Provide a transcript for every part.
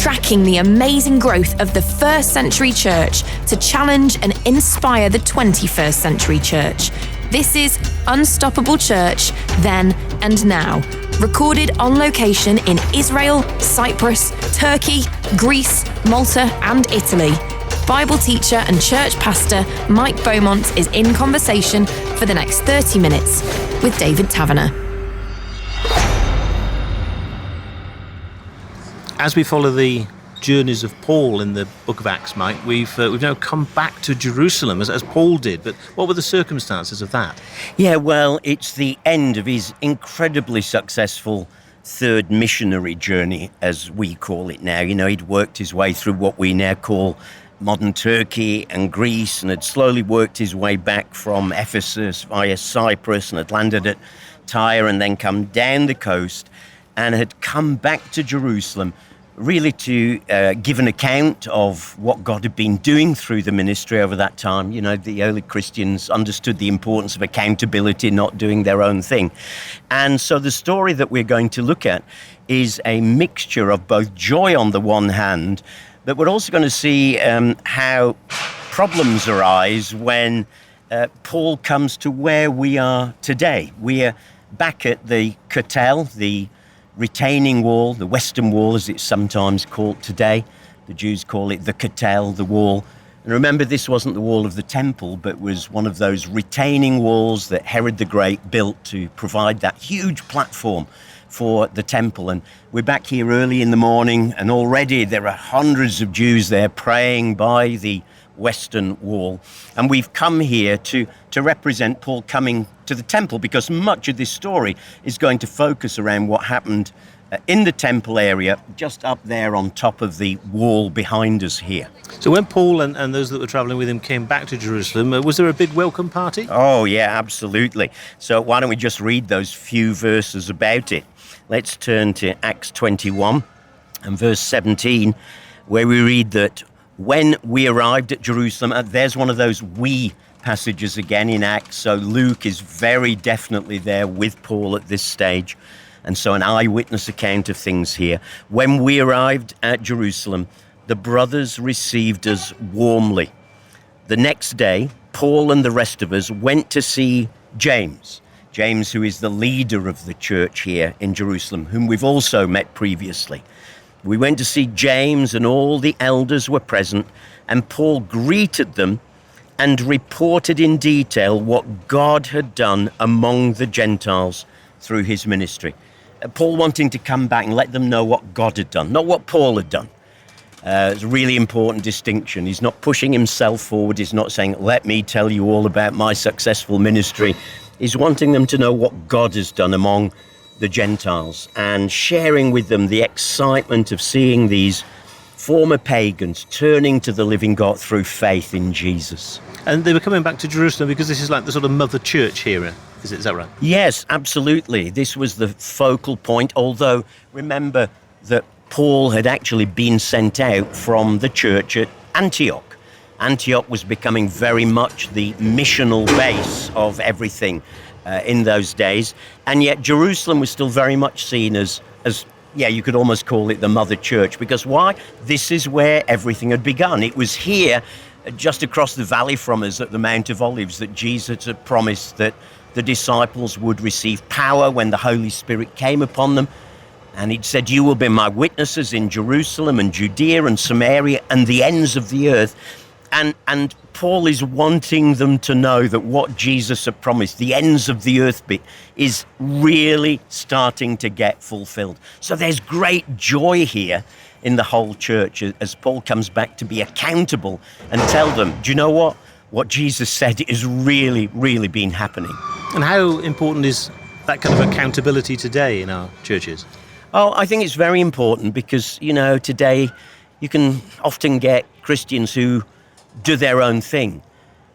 tracking the amazing growth of the first century church to challenge and inspire the 21st century church. This is Unstoppable Church, Then and Now, recorded on location in Israel, Cyprus, Turkey, Greece, Malta, and Italy. Bible teacher and church pastor Mike Beaumont is in conversation for the next 30 minutes with David Taverner. As we follow the journeys of Paul in the book of Acts, Mike, we've now come back to Jerusalem as Paul did. But what were the circumstances of that? Yeah, well, it's the end of his incredibly successful third missionary journey, as we call it now. You know, he'd worked his way through what we now call modern Turkey and Greece, and had slowly worked his way back from Ephesus via Cyprus, and had landed at Tyre and then come down the coast and had come back to Jerusalem really to give an account of what God had been doing through the ministry over that time. You know, the early Christians understood the importance of accountability, not doing their own thing. And so the story that we're going to look at is a mixture of both joy on the one hand, but we're also going to see how problems arise when Paul comes to where we are today. We're back at the Kotel, the retaining wall, the Western Wall as it's sometimes called today. The Jews call it the Kotel, the wall. And remember, this wasn't the wall of the temple, but was one of those retaining walls that Herod the Great built to provide that huge platform for the temple. And we're back here early in the morning, and already there are hundreds of Jews there praying by the Western Wall. And we've come here to represent Paul coming to the temple, because much of this story is going to focus around what happened in the temple area, just up there on top of the wall behind us here. So when Paul and those that were travelling with him came back to Jerusalem, was there a big welcome party? Oh, yeah, absolutely. So why don't we just read those few verses about it? Let's turn to Acts 21 and verse 17, where we read that when we arrived at Jerusalem, there's one of those we passages again in Acts. So Luke is very definitely there with Paul at this stage. And so an eyewitness account of things here. When we arrived at Jerusalem, the brothers received us warmly. The next day, Paul and the rest of us went to see James, who is the leader of the church here in Jerusalem, whom we've also met previously. We went to see James, and all the elders were present, and Paul greeted them and reported in detail what God had done among the Gentiles through his ministry. Paul wanting to come back and let them know what God had done, not what Paul had done. It's a really important distinction. He's not pushing himself forward. He's not saying, let me tell you all about my successful ministry. He's wanting them to know what God has done among the Gentiles, and sharing with them the excitement of seeing these former pagans turning to the living God through faith in Jesus. And they were coming back to Jerusalem because this is like the sort of mother church here. Is that right? Yes, absolutely. This was the focal point, although remember that Paul had actually been sent out from the church at Antioch. Antioch was becoming very much the missional base of everything in those days. And yet Jerusalem was still very much seen as you could almost call it the mother church. Because why? This is where everything had begun. It was here, just across the valley from us at the Mount of Olives, that Jesus had promised that the disciples would receive power when the Holy Spirit came upon them. And he'd said, you will be my witnesses in Jerusalem and Judea and Samaria and the ends of the earth. And Paul is wanting them to know that what Jesus had promised, the ends of the earth bit, is really starting to get fulfilled. So there's great joy here in the whole church as Paul comes back to be accountable and tell them, do you know what? What Jesus said is really, really been happening. And how important is that kind of accountability today in our churches? Oh, I think it's very important because, you know, today you can often get Christians who do their own thing.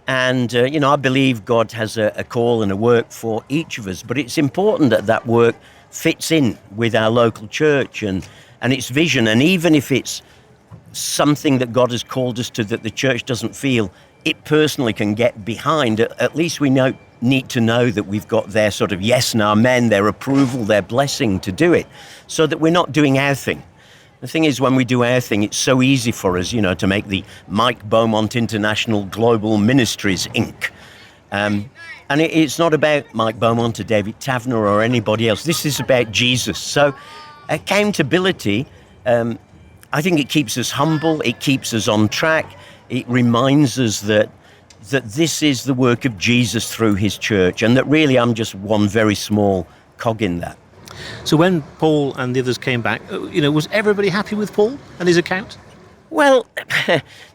And, I believe God has a call and a work for each of us, but it's important that that work fits in with our local church and its vision. And even if it's something that God has called us to that the church doesn't feel it personally can get behind, at least we need to know that we've got their sort of yes and amen, their approval, their blessing to do it, so that we're not doing our thing, The thing is, when we do our thing, it's so easy for us, to make the Mike Beaumont International Global Ministries Inc. And it's not about Mike Beaumont or David Taverner or anybody else. This is about Jesus. So accountability, I think it keeps us humble. It keeps us on track. It reminds us that this is the work of Jesus through his church, and that really I'm just one very small cog in that. So when Paul and the others came back, was everybody happy with Paul and his account? Well,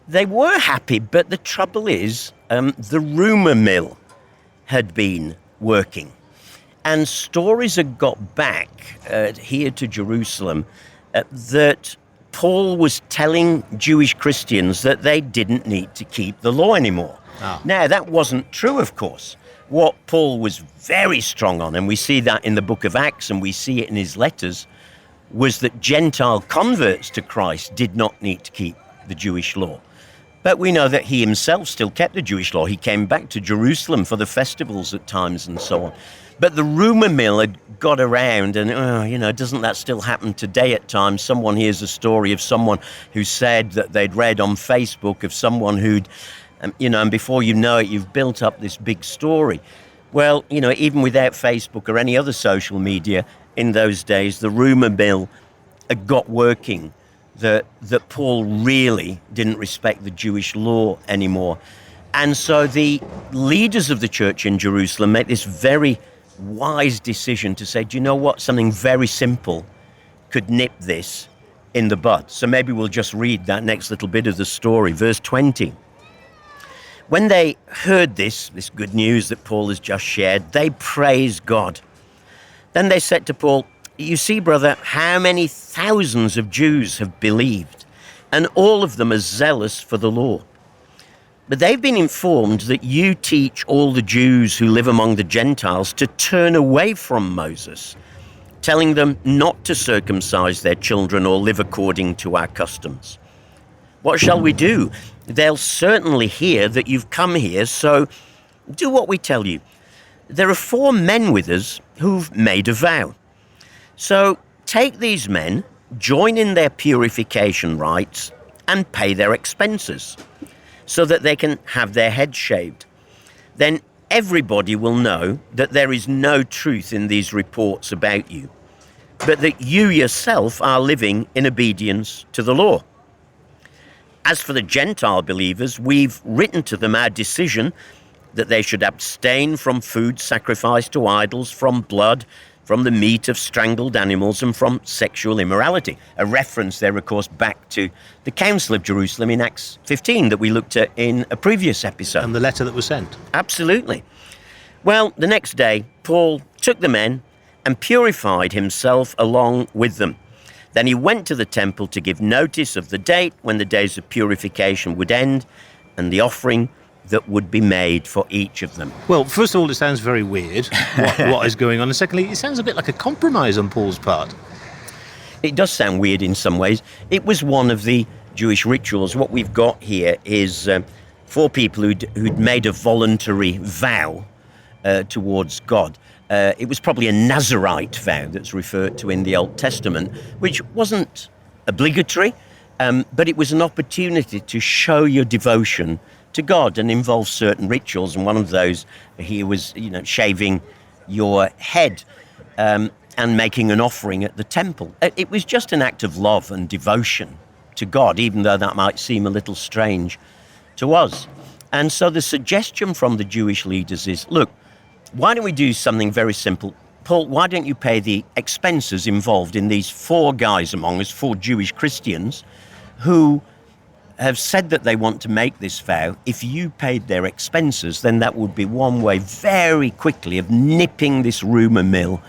they were happy, but the trouble is the rumour mill had been working. And stories had got back here to Jerusalem that Paul was telling Jewish Christians that they didn't need to keep the law anymore. Oh. Now, that wasn't true, of course. What Paul was very strong on, and we see that in the book of Acts and we see it in his letters, was that Gentile converts to Christ did not need to keep the Jewish law. But we know that he himself still kept the Jewish law. He came back to Jerusalem for the festivals at times and so on. But the rumour mill had got around, and, doesn't that still happen today at times? Someone hears a story of someone who said that they'd read on Facebook of someone who'd, and before you know it, you've built up this big story. Well, even without Facebook or any other social media in those days, the rumour mill had got working that Paul really didn't respect the Jewish law anymore. And so the leaders of the church in Jerusalem make this very wise decision to say, do you know what? Something very simple could nip this in the bud. So maybe we'll just read that next little bit of the story, verse 20. When they heard this good news that Paul has just shared, they praised God. Then they said to Paul, you see, brother, how many thousands of Jews have believed, and all of them are zealous for the law. But they've been informed that you teach all the Jews who live among the Gentiles to turn away from Moses, telling them not to circumcise their children or live according to our customs. What shall we do? They'll certainly hear that you've come here, so do what we tell you. There are 4 men with us who've made a vow. So take these men, join in their purification rites, and pay their expenses, so that they can have their heads shaved. Then everybody will know that there is no truth in these reports about you, but that you yourself are living in obedience to the law. As for the Gentile believers, we've written to them our decision that they should abstain from food sacrificed to idols, from blood, from the meat of strangled animals, and from sexual immorality. A reference there, of course, back to the Council of Jerusalem in Acts 15 that we looked at in a previous episode. And the letter that was sent. Absolutely. Well, the next day, Paul took the men and purified himself along with them. Then he went to the temple to give notice of the date when the days of purification would end and the offering that would be made for each of them. Well, first of all, it sounds very weird, what is going on. And secondly, it sounds a bit like a compromise on Paul's part. It does sound weird in some ways. It was one of the Jewish rituals. What we've got here is 4 people who'd made a voluntary vow towards God. It was probably a Nazirite vow that's referred to in the Old Testament, which wasn't obligatory, but it was an opportunity to show your devotion to God and involve certain rituals. And one of those here was, shaving your head and making an offering at the temple. It was just an act of love and devotion to God, even though that might seem a little strange to us. And so the suggestion from the Jewish leaders is, look, why don't we do something very simple? Paul, why don't you pay the expenses involved in these 4 guys among us, 4 Jewish Christians, who have said that they want to make this vow. If you paid their expenses, then that would be one way very quickly of nipping this rumour mill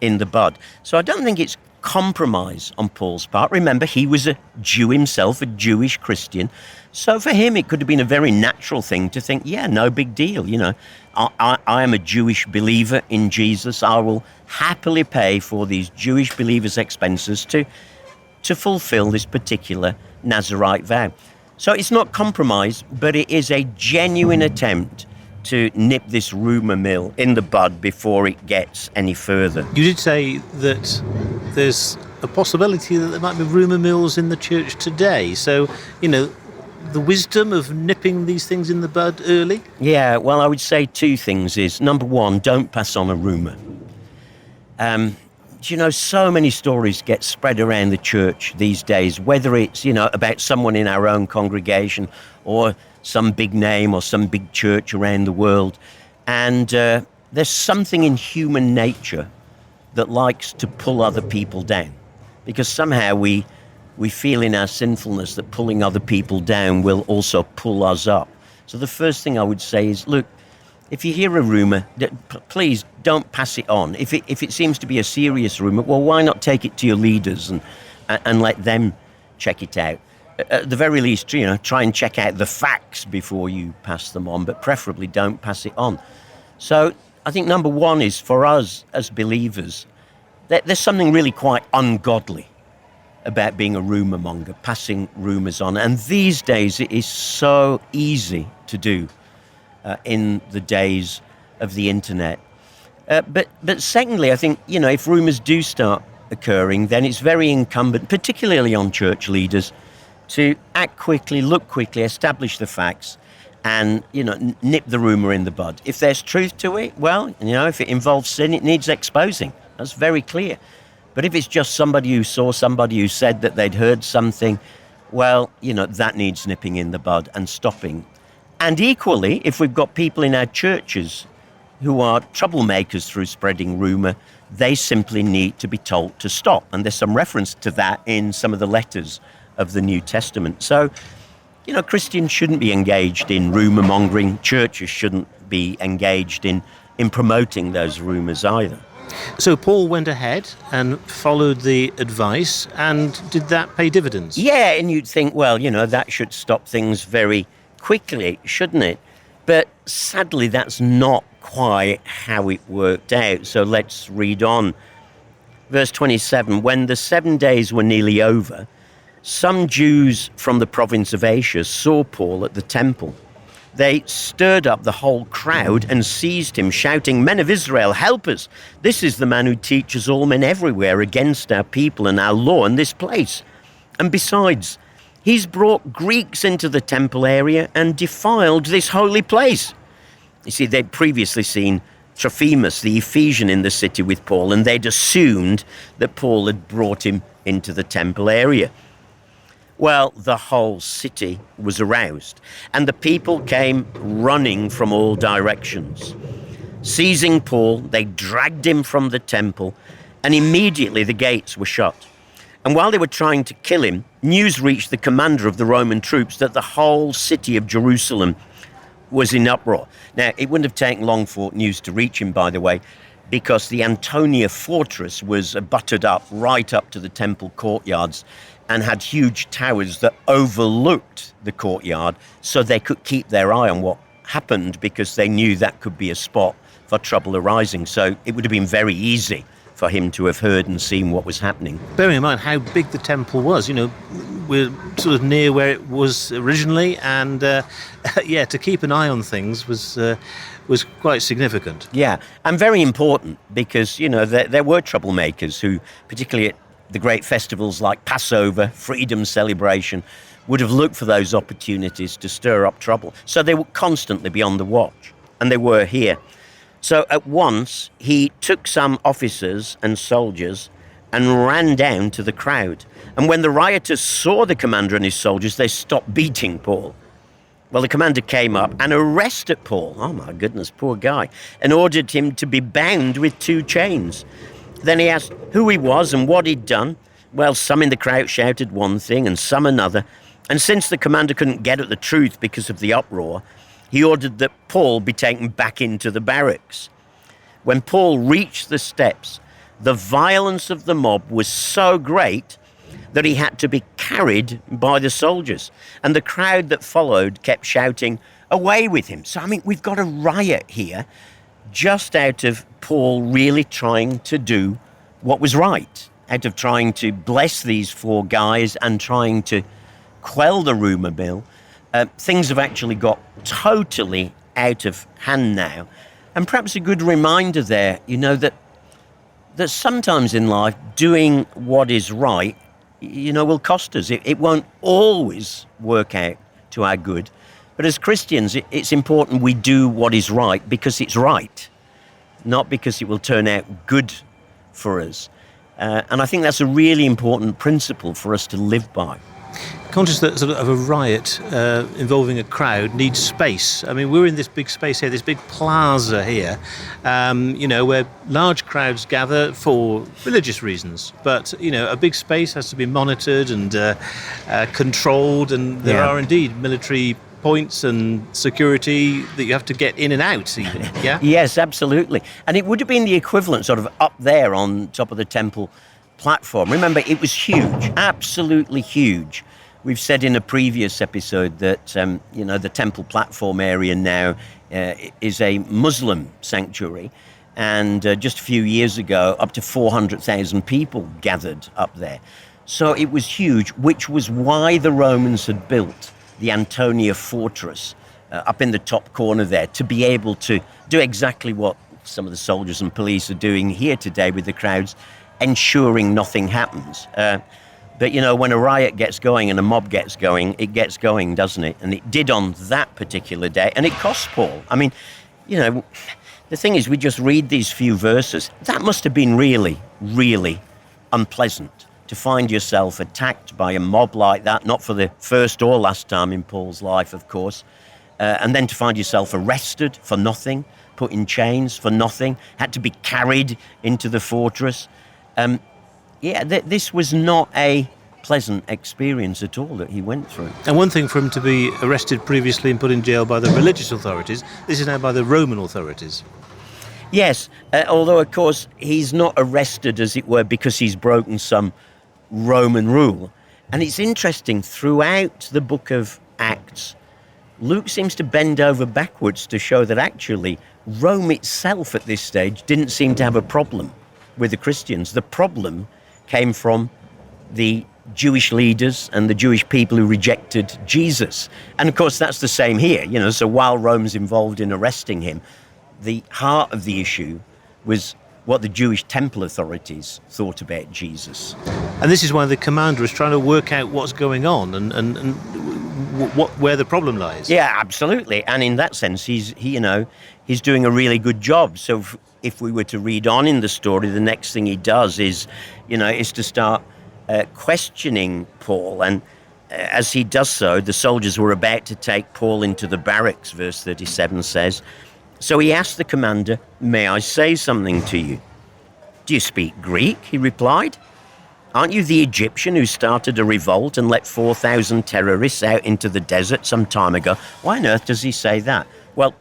in the bud. So I don't think it's compromise on Paul's part. Remember, he was a Jew himself, a Jewish Christian. So for him, it could have been a very natural thing to think, yeah, no big deal. I am a Jewish believer in Jesus. I will happily pay for these Jewish believers' expenses to fulfill this particular Nazirite vow. So it's not compromise, but it is a genuine attempt to nip this rumour mill in the bud before it gets any further. You did say that there's a possibility that there might be rumour mills in the church today. So, the wisdom of nipping these things in the bud early? Yeah, well, I would say two things is, number one, don't pass on a rumour. So many stories get spread around the church these days, whether it's, about someone in our own congregation or some big name or some big church around the world. And there's something in human nature that likes to pull other people down, because somehow we feel in our sinfulness that pulling other people down will also pull us up. So the first thing I would say is, look, if you hear a rumour, please don't pass it on. If it seems to be a serious rumour, well, why not take it to your leaders and let them check it out? At the very least, try and check out the facts before you pass them on, but preferably don't pass it on. So I think number one is, for us as believers, there's something really quite ungodly about being a rumour monger, passing rumours on. And these days it is so easy to do in the days of the internet. But secondly, I think, if rumours do start occurring, then it's very incumbent, particularly on church leaders, to act quickly, look quickly, establish the facts, and, nip the rumour in the bud. If there's truth to it, well, if it involves sin, it needs exposing. That's very clear. But if it's just somebody who saw somebody who said that they'd heard something, well, that needs nipping in the bud and stopping. And equally, if we've got people in our churches who are troublemakers through spreading rumour, they simply need to be told to stop. And there's some reference to that in some of the letters of the New Testament. So, Christians shouldn't be engaged in rumour mongering. Churches shouldn't be engaged in promoting those rumours either. So Paul went ahead and followed the advice, and did that pay dividends? Yeah, and you'd think, well, that should stop things very quickly, shouldn't it? But sadly, that's not quite how it worked out. So let's read on. Verse 27, when the 7 days were nearly over, some Jews from the province of Asia saw Paul at the temple. They stirred up the whole crowd and seized him, shouting, "Men of Israel, help us! This is the man who teaches all men everywhere against our people and our law in this place. And besides, he's brought Greeks into the temple area and defiled this holy place." You see, they'd previously seen Trophimus, the Ephesian, in the city with Paul, and they'd assumed that Paul had brought him into the temple area. Well, the whole city was aroused, and the people came running from all directions. Seizing Paul, they dragged him from the temple, and immediately the gates were shut. And while they were trying to kill him, news reached the commander of the Roman troops that the whole city of Jerusalem was in uproar. Now, it wouldn't have taken long for news to reach him, by the way, because the Antonia fortress was buttered up right up to the temple courtyards and had huge towers that overlooked the courtyard, so they could keep their eye on what happened, because they knew that could be a spot for trouble arising. So it would have been very easy for him to have heard and seen what was happening. Bearing in mind how big the temple was, we're sort of near where it was originally, and to keep an eye on things was quite significant. Yeah, and very important, because, there were troublemakers who, particularly at the great festivals like Passover, freedom celebration, would have looked for those opportunities to stir up trouble. So they would constantly be on the watch, and they were here. So at once, he took some officers and soldiers and ran down to the crowd. And when the rioters saw the commander and his soldiers, they stopped beating Paul. Well, the commander came up and arrested Paul. Oh my goodness, poor guy. And ordered him to be bound with 2 chains. Then he asked who he was and what he'd done. Well, some in the crowd shouted one thing and some another. And since the commander couldn't get at the truth because of the uproar, he ordered that Paul be taken back into the barracks. When Paul reached the steps, the violence of the mob was so great that he had to be carried by the soldiers. And the crowd that followed kept shouting, "Away with him." So, we've got a riot here, just out of Paul really trying to do what was right, out of trying to bless these 4 guys and trying to quell the rumour mill. Things have actually got totally out of hand now. And perhaps a good reminder there, that that sometimes in life doing what is right, will cost us. It won't always work out to our good. But as Christians, it's important we do what is right because it's right, not because it will turn out good for us. And I think that's a really important principle for us to live by. Conscious that sort of a riot involving a crowd needs space. I mean, we're in this big space here, this big plaza here, where large crowds gather for religious reasons. But, a big space has to be monitored and controlled, and there are indeed military points and security that you have to get in and out even, yeah? Yes, absolutely. And it would have been the equivalent sort of up there on top of the temple platform. Remember, it was huge, absolutely huge. We've said in a previous episode that, the temple platform area now is a Muslim sanctuary. And just a few years ago, up to 400,000 people gathered up there. So it was huge, which was why the Romans had built the Antonia fortress up in the top corner there, to be able to do exactly what some of the soldiers and police are doing here today with the crowds, ensuring nothing happens. But, when a riot gets going and a mob gets going, it gets going, doesn't it? And it did on that particular day, and it cost Paul. I mean, the thing is, we just read these few verses. That must have been really, really unpleasant to find yourself attacked by a mob like that, not for the first or last time in Paul's life, of course, and then to find yourself arrested for nothing, put in chains for nothing, had to be carried into the fortress. This was not a pleasant experience at all that he went through. And one thing for him to be arrested previously and put in jail by the religious authorities, this is now by the Roman authorities. Yes, although, of course, he's not arrested, as it were, because he's broken some Roman rule. And it's interesting, throughout the book of Acts, Luke seems to bend over backwards to show that actually Rome itself at this stage didn't seem to have a problem with the Christians. The problem came from the Jewish leaders and the Jewish people who rejected Jesus. And of course, that's the same here, so while Rome's involved in arresting him, the heart of the issue was what the Jewish temple authorities thought about Jesus. And this is why the commander is trying to work out what's going on and where the problem lies. Yeah, absolutely. And in that sense, he's doing a really good job. So if we were to read on in the story, the next thing he does is to start questioning Paul. And as he does so, the soldiers were about to take Paul into the barracks, verse 37 says. So he asked the commander, "May I say something to you?" "Do you speak Greek?" he replied. "Aren't you the Egyptian who started a revolt and let 4,000 terrorists out into the desert some time ago?" Why on earth does he say that? Well,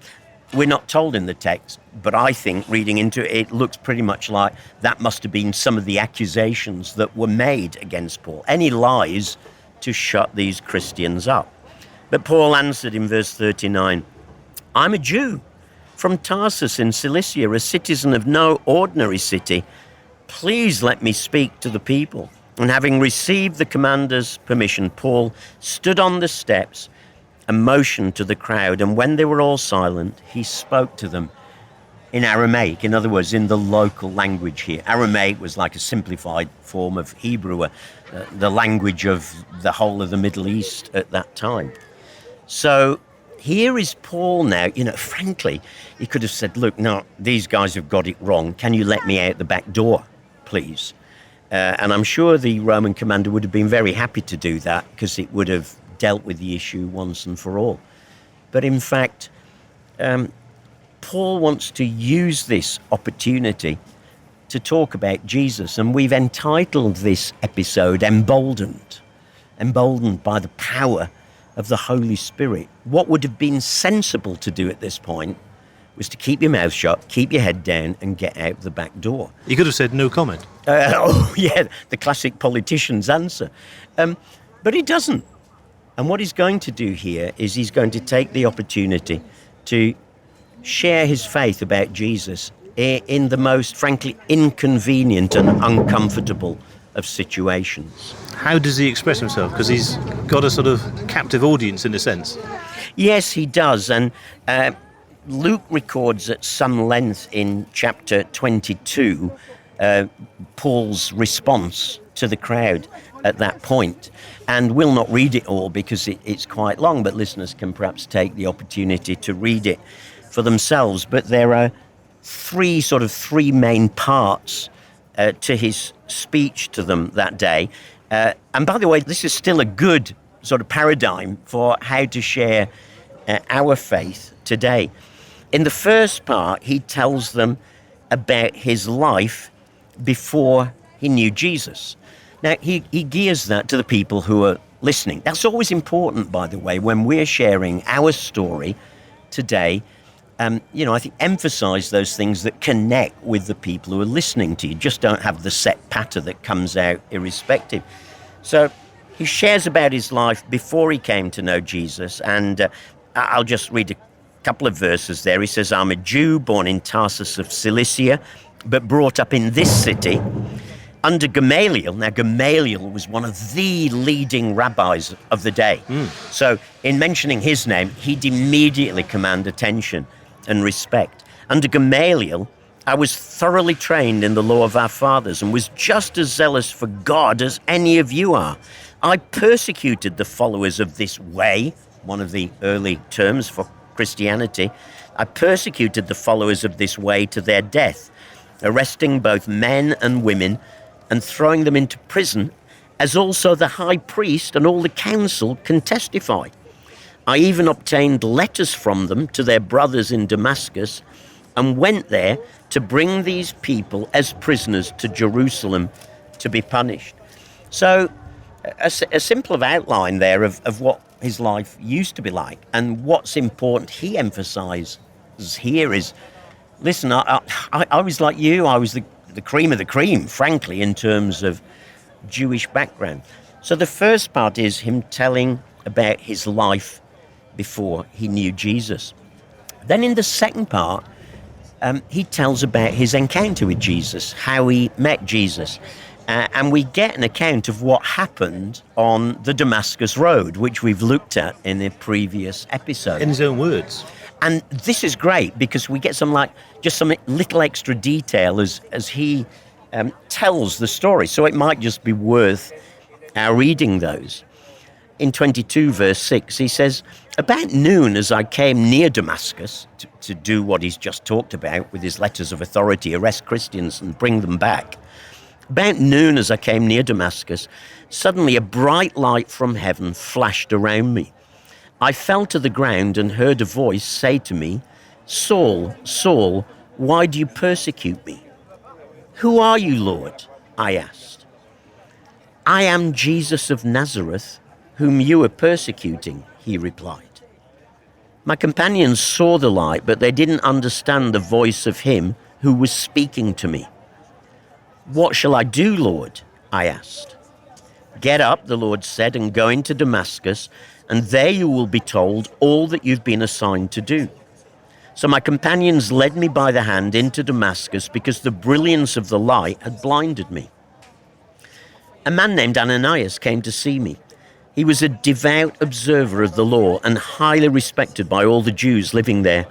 we're not told in the text, but I think reading into it, it looks pretty much like that must have been some of the accusations that were made against Paul. Any lies to shut these Christians up. But Paul answered in verse 39, "I'm a Jew from Tarsus in Cilicia, a citizen of no ordinary city. Please let me speak to the people." And having received the commander's permission, Paul stood on the steps and motioned to the crowd. And when they were all silent, he spoke to them in Aramaic, in other words, in the local language here. Aramaic was like a simplified form of Hebrew, the language of the whole of the Middle East at that time. So here is Paul now. Frankly, he could have said, "Look, no, these guys have got it wrong. Can you let me out the back door, please?" And I'm sure the Roman commander would have been very happy to do that because it would have dealt with the issue once and for all. But in fact, Paul wants to use this opportunity to talk about Jesus. And we've entitled this episode Emboldened. Emboldened by the power of the Holy Spirit. What would have been sensible to do at this point was to keep your mouth shut, keep your head down, and get out the back door. He could have said no comment. The classic politician's answer. But he doesn't. And what he's going to do here is he's going to take the opportunity to share his faith about Jesus in the most, frankly, inconvenient and uncomfortable of situations. How does he express himself? Because he's got a sort of captive audience in a sense. Yes, he does. And Luke records at some length in chapter 22 Paul's response to the crowd at that point. And we'll not read it all because it's quite long, but listeners can perhaps take the opportunity to read it for themselves. But there are three main parts to his speech to them that day. And by the way, this is still a good sort of paradigm for how to share our faith today. In the first part, he tells them about his life before he knew Jesus. Now, he gears that to the people who are listening. That's always important, by the way, when we're sharing our story today. I think emphasize those things that connect with the people who are listening to you. Just don't have the set patter that comes out irrespective. So he shares about his life before he came to know Jesus, and I'll just read a couple of verses there. He says, I'm a Jew born in Tarsus of Cilicia, but brought up in this city under Gamaliel. Now, Gamaliel was one of the leading rabbis of the day. So in mentioning his name, he'd immediately command attention and respect. Under Gamaliel, I was thoroughly trained in the law of our fathers and was just as zealous for God as any of you are. I persecuted the followers of this way, one of the early terms for Christianity. I persecuted the followers of this way to their death, arresting both men and women and throwing them into prison, as also the high priest and all the council can testify. I even obtained letters from them to their brothers in Damascus and went there to bring these people as prisoners to Jerusalem to be punished. So a simple outline there of what his life used to be like. And what's important he emphasizes here is, listen, I was like you. I was the cream of the cream, frankly, in terms of Jewish background. So the first part is him telling about his life before he knew Jesus. Then in the second part, he tells about his encounter with Jesus, how he met Jesus. And we get an account of what happened on the Damascus Road, which we've looked at in a previous episode. In his own words. And this is great because we get some little extra detail as he tells the story. So it might just be worth our reading those. In 22 verse 6, he says, about noon as I came near Damascus to do what he's just talked about with his letters of authority, arrest Christians and bring them back. About noon as I came near Damascus, suddenly a bright light from heaven flashed around me. I fell to the ground and heard a voice say to me, Saul, Saul, why do you persecute me? Who are you, Lord? I asked. I am Jesus of Nazareth, whom you are persecuting, he replied. My companions saw the light, but they didn't understand the voice of him who was speaking to me. What shall I do, Lord? I asked. Get up, the Lord said, and go into Damascus, and there you will be told all that you've been assigned to do. So my companions led me by the hand into Damascus because the brilliance of the light had blinded me. A man named Ananias came to see me. He was a devout observer of the law and highly respected by all the Jews living there.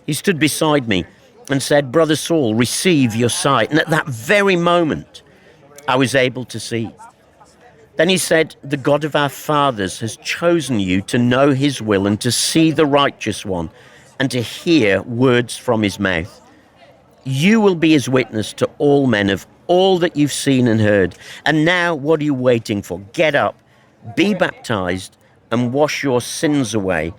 He stood beside me and said, Brother Saul, receive your sight. And at that very moment, I was able to see. Then he said, the God of our fathers has chosen you to know his will and to see the righteous one and to hear words from his mouth. You will be his witness to all men of all that you've seen and heard. And now, what are you waiting for? Get up, be baptized, and wash your sins away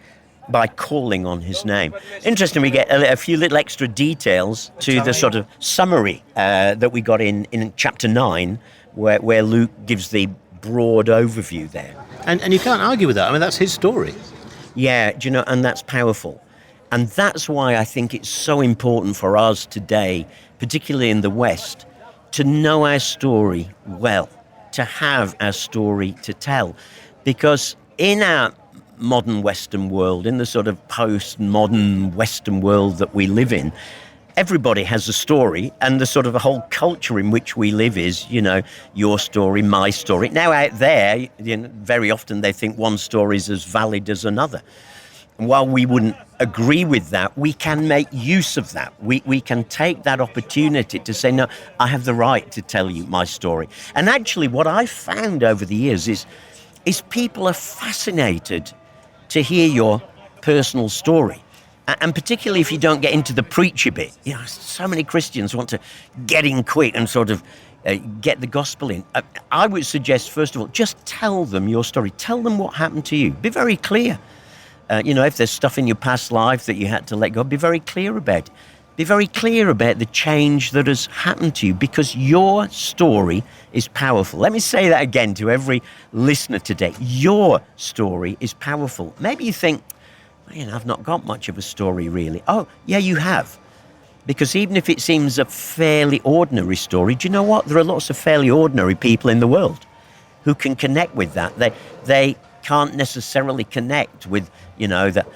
by calling on his name. Interesting, we get a few little extra details to the sort of summary that we got in chapter 9, where Luke gives the broad overview there. And you can't argue with that. I mean, that's his story. Yeah, and that's powerful. And that's why I think it's so important for us today, particularly in the West, to know our story well, to have our story to tell. Because in our modern Western world, in the sort of post-modern Western world that we live in, everybody has a story, and the sort of a whole culture in which we live is, your story, my story. Now out there, very often they think one story is as valid as another. And while we wouldn't agree with that, we can make use of that. We can take that opportunity to say, no, I have the right to tell you my story. And actually what I've found over the years is people are fascinated to hear your personal story. And particularly if you don't get into the preachy bit. You know, so many Christians want to get in quick and sort of get the gospel in. I would suggest, first of all, just tell them your story. Tell them what happened to you. Be very clear. If there's stuff in your past life that you had to let go, be very clear about it. Be very clear about the change that has happened to you, because your story is powerful. Let me say that again to every listener today. Your story is powerful. Maybe you think, I've not got much of a story really. Oh, yeah, you have. Because even if it seems a fairly ordinary story, do you know what? There are lots of fairly ordinary people in the world who can connect with that. They can't necessarily connect with, that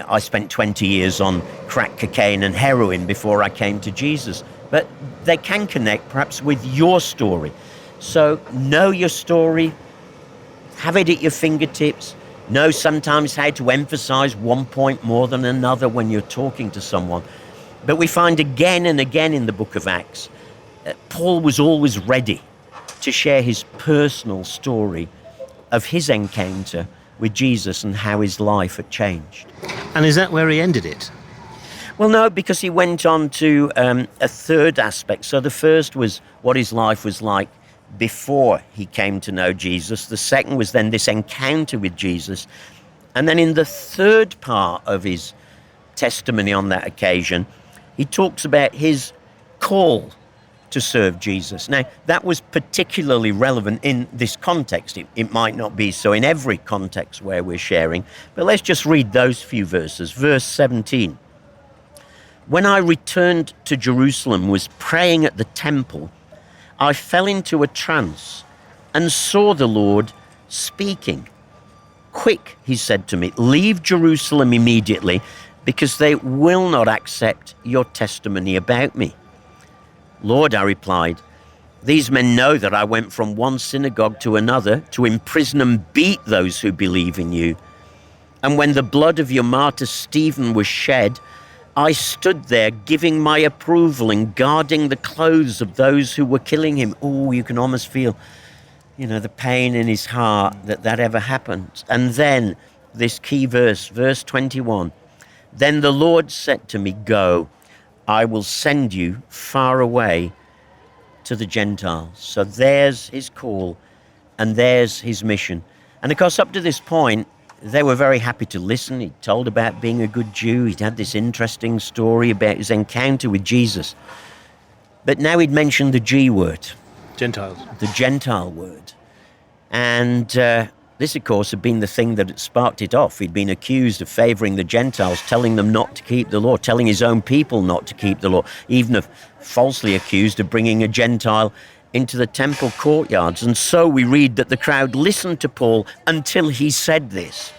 I spent 20 years on crack cocaine and heroin before I came to Jesus. But they can connect perhaps with your story. So know your story, have it at your fingertips, know sometimes how to emphasize one point more than another when you're talking to someone. But we find again and again in the book of Acts, Paul was always ready to share his personal story of his encounter with Jesus and how his life had changed. And is that where he ended it? Well, no, because he went on to a third aspect. So the first was what his life was like before he came to know Jesus. The second was then this encounter with Jesus. And then in the third part of his testimony on that occasion, he talks about his call to serve Jesus. Now, that was particularly relevant in this context. It might not be so in every context where we're sharing, but let's just read those few verses. Verse 17. When I returned to Jerusalem, was praying at the temple, I fell into a trance and saw the Lord speaking. Quick, he said to me, leave Jerusalem immediately, because they will not accept your testimony about me. Lord, I replied, these men know that I went from one synagogue to another to imprison and beat those who believe in you. And when the blood of your martyr Stephen was shed, I stood there giving my approval and guarding the clothes of those who were killing him. Oh, you can almost feel, the pain in his heart that ever happened. And then this key verse, verse 21, then the Lord said to me, go, I will send you far away to the Gentiles. So there's his call and there's his mission. And of course, up to this point, they were very happy to listen. He told about being a good Jew. He'd had this interesting story about his encounter with Jesus. But now he'd mentioned the G word. Gentiles. The Gentile word. And this, of course, had been the thing that had sparked it off. He'd been accused of favouring the Gentiles, telling them not to keep the law, telling his own people not to keep the law, even of falsely accused of bringing a Gentile into the temple courtyards. And so we read that the crowd listened to Paul until he said this.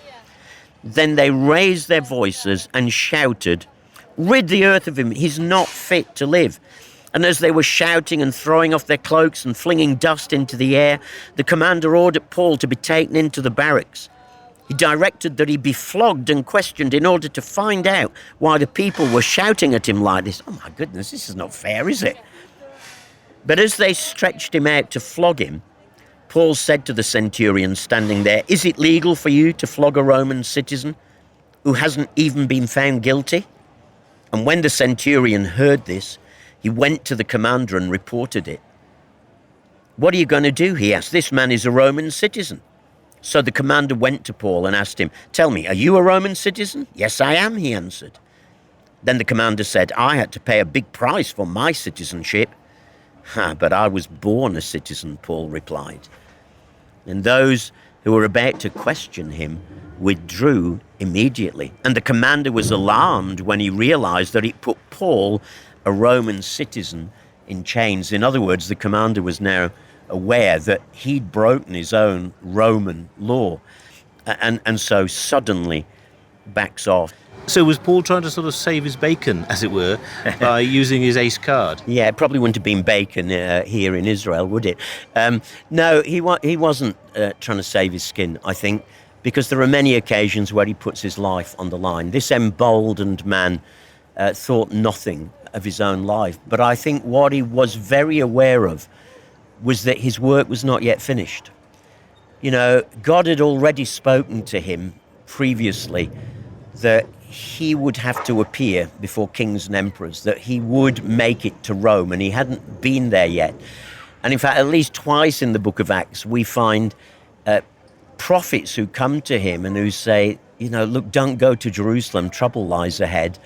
Then they raised their voices and shouted, rid the earth of him, he's not fit to live. And as they were shouting and throwing off their cloaks and flinging dust into the air, the commander ordered Paul to be taken into the barracks. He directed that he be flogged and questioned in order to find out why the people were shouting at him like this. Oh my goodness, this is not fair, is it? But as they stretched him out to flog him, Paul said to the centurion standing there, is it legal for you to flog a Roman citizen who hasn't even been found guilty? And when the centurion heard this, he went to the commander and reported it. What are you going to do? He asked. This man is a Roman citizen. So the commander went to Paul and asked him, tell me, are you a Roman citizen? Yes, I am, he answered. Then the commander said, I had to pay a big price for my citizenship. But I was born a citizen, Paul replied. And those who were about to question him withdrew immediately. And the commander was alarmed when he realized that it put Paul, a Roman citizen, in chains. In other words, the commander was now aware that he'd broken his own Roman law. And so suddenly backs off. So was Paul trying to sort of save his bacon, as it were, by using his ace card? Yeah, it probably wouldn't have been bacon here in Israel, would it? No, he wasn't trying to save his skin, I think. because there are many occasions where he puts his life on the line. This emboldened man thought nothing of his own life, but I think what he was very aware of was that his work was not yet finished. You know, God had already spoken to him previously that he would have to appear before kings and emperors, that he would make it to Rome, and he hadn't been there yet. And in fact, at least twice in the book of Acts, we find prophets who come to him and who say, you know, look, don't go to Jerusalem, trouble lies ahead.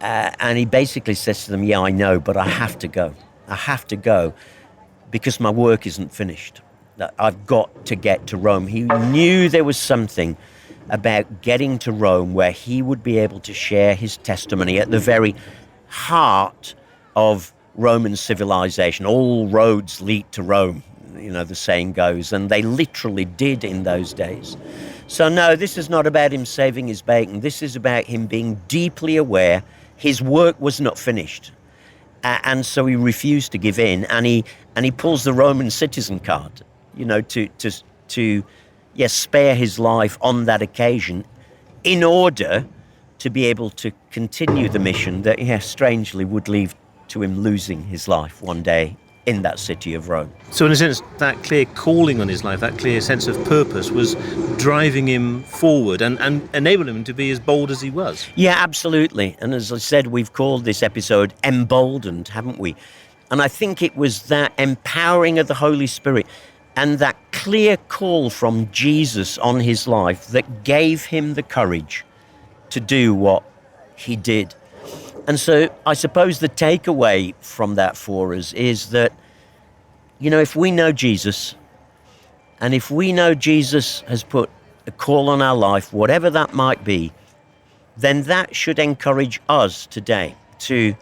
And he basically says to them, yeah, I know, but I have to go. I have to go because my work isn't finished. I've got to get to Rome. He knew there was something about getting to Rome where he would be able to share his testimony at the very heart of Roman civilization. All roads lead to Rome, you know, the saying goes, and they literally did in those days. So no, this is not about him saving his bacon. This is about him being deeply aware his work was not finished. And so he refused to give in, and he pulls the Roman citizen card, you know, to spare his life on that occasion in order to be able to continue the mission that, strangely would lead to him losing his life one day in that city of Rome. So in a sense, that clear calling on his life, that clear sense of purpose was driving him forward and enabling him to be as bold as he was. Yeah, absolutely. And as I said, we've called this episode Emboldened, haven't we? And I think it was that empowering of the Holy Spirit and that clear call from Jesus on his life that gave him the courage to do what he did. And so I suppose the takeaway from that for us is that, you know, if we know Jesus, and if we know Jesus has put a call on our life, whatever that might be, then that should encourage us today to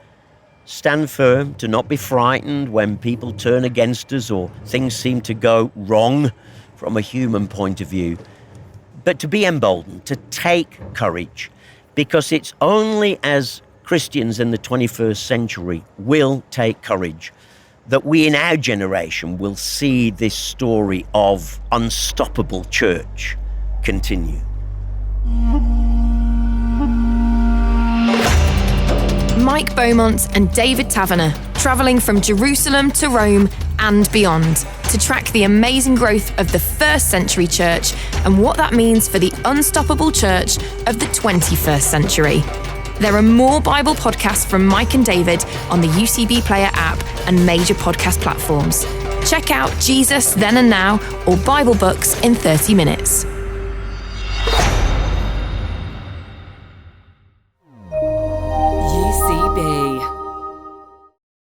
stand firm, to not be frightened when people turn against us or things seem to go wrong from a human point of view, but to be emboldened, to take courage, because it's only as Christians in the 21st century will take courage that we in our generation will see this story of unstoppable church continue. Mike Beaumont and David Taverner, travelling from Jerusalem to Rome and beyond to track the amazing growth of the first century church and what that means for the unstoppable church of the 21st century. There are more Bible podcasts from Mike and David on the UCB Player app and major podcast platforms. Check out Jesus Then and Now or Bible Books in 30 Minutes.